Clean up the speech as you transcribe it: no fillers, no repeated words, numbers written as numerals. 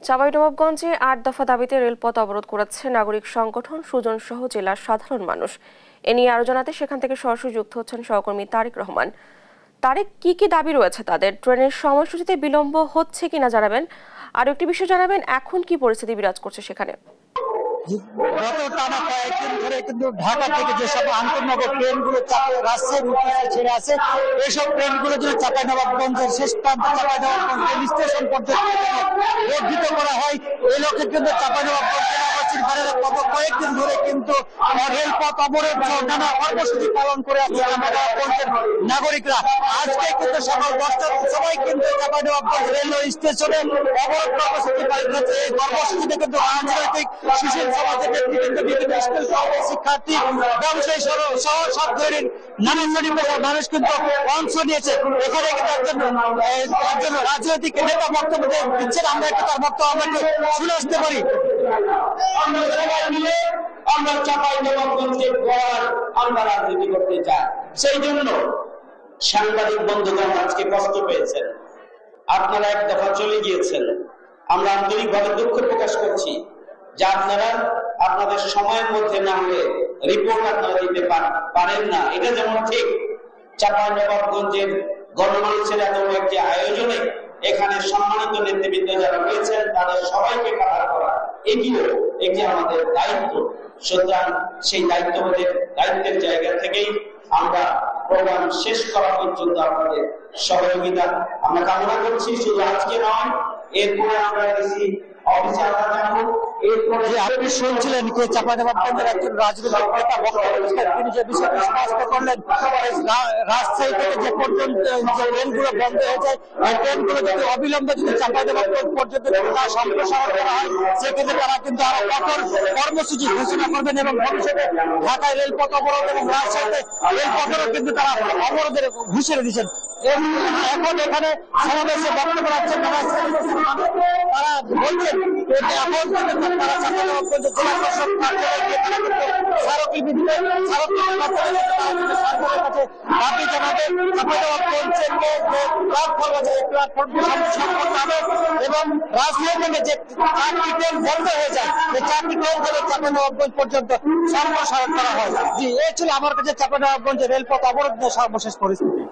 চাঁপাইনবাবগঞ্জে ৮ দফা দাবিতে রেলপথ অবরোধ করেছে নাগরিক সংগঠন সুজন সহ জেলার সাধারণ মানুষ। এ নিয়ে আরো জানাতে সেখান থেকে সরাসরি যুক্ত হচ্ছেন সহকর্মী তারেক রহমান। তারেক, কি দাবি রয়েছে তাদের? ট্রেনের সময়সূচিতে বিলম্ব হচ্ছে কিনা জানাবেন। আর একটি বিষয় জানাবেন, এখন কি পরিস্থিতি বিরাজ করছে সেখানে? গত টানা কয়েকদিন ধরে কিন্তু ঢাকা থেকে যেসব আন্তনগর ট্রেনগুলো রাজশাহীর উদ্দেশ্যে ছেড়ে আছে, এইসব ট্রেনগুলো যদি চাঁপাইনবাবগঞ্জের শেষ প্রান্ত চাঁপাইনবাবগঞ্জ রেল স্টেশন পর্যন্ত বর্ধিত করা হয়, এই লক্ষ্যে কিন্তু চাঁপাইনবাবগঞ্জ গত কয়েকদিন ধরে কিন্তু রেলপথ অবরোধ নানা কর্মসূচি পালন করে আসছে চাঁপাইনবাবগঞ্জের নাগরিকরা। আজকে কিন্তু সকাল 10টার সময় কিন্তু চাঁপাইনবাবগঞ্জ রেলওয়ে স্টেশনে অবরোধ কর্মসূচি পালিত হচ্ছে। এই কর্মসূচিতে কিন্তু রাজনৈতিক সুশীল সমাজের নেতৃবৃন্দ, বিভিন্ন স্কুল কলেজের শিক্ষার্থী, ব্যবসায়ী সহ সব ধরনের নানান মানুষ কিন্তু অংশ নিয়েছে। এখানে কিন্তু একজন রাজনৈতিক নেতা বক্তব্য দিচ্ছেন, আমরা একটু তার বক্তব্য আমরা শুনে আসতে পারি। আমরা চাঁপাইনবাবগঞ্জে আমরা রাজনীতি করতে চাই, সেই জন্য সাংবাদিক বন্ধুগণ আজকে কষ্ট পেয়েছেন, আপনারা এক দফা চলে গিয়েছেন। আমরা আন্তরিকভাবে দুঃখ প্রকাশ করছি যে আপনারা আপনাদের সময়ের মধ্যে না হলে রিপোর্ট আপনারা দিতে পারেন না। এটা যেমন ঠিক, চাঁপাইনবাবগঞ্জের গণমানুষের এত একটি আয়োজনে এখানে সম্মানিত নেতৃবৃন্দ যারা রয়েছেন তাদের সবাইকে কাভার করা এটিও একটি আমাদের দায়িত্ব। সুতরাং সেই দায়িত্বের জায়গা থেকেই আমরা প্রোগ্রাম শেষ করা পর্যন্ত আপনাদের সহযোগিতা আমরা কামনা করছি। শুধু আজকে নয়, এরপরে আমরা দেখছি অফিসে আমরা যাবো। আপনি শুনছিলেন যে চাঁপাইনবাবগঞ্জের একজন রাজনৈতিক নেতা বক্তব্য তিনি যে বিষয়টি স্পষ্ট করলেন, রাজশাহী থেকে যে পর্যন্ত যে ট্রেনগুলো বন্ধ হয়ে যায়, এই ট্রেনগুলো যদি অবিলম্বে যদি চাঁপাইনবাবগঞ্জ পর্যন্ত সম্প্রসারণ করা হয়, সেক্ষেত্রে তারা কিন্তু আরো কঠোর কর্মসূচি ঘোষণা করবেন এবং ভবিষ্যতে ঢাকায় রেলপথ অবরোধ এবং রাজশাহীতে রেলপথেরও কিন্তু তারা অবরোধের ঘুষিয়ে দিচ্ছেন। এখন এখানে সমাবেশে বক্তব্য রাখছেন তারা বলছেন এখন তারা চাঁপাইনবাবগঞ্জের জেলা প্রশাসক কার্যালয়ে গিয়ে তারা কিন্তু স্মারকলিপি দিবেন। স্মারকলিপির মাধ্যমে সরকারের কাছে দাবি জানাবেন চাঁপাইনবাবগঞ্জের যে প্ল্যাটফর্ম আছে এই প্ল্যাটফর্মটি সম্পূর্ণ হবে এবং রাজশাহী থেকে যে 4টি ট্রেন বন্ধ হয়ে যায়, এই 4টি ট্রেন থেকে চাঁপাইনবাবগঞ্জ পর্যন্ত সম্প্রসারণ করা হয়। জি, এই ছিল আমার কাছে চাঁপাইনবাবগঞ্জের রেলপথ অবরোধ সর্বশেষ পরিস্থিতি।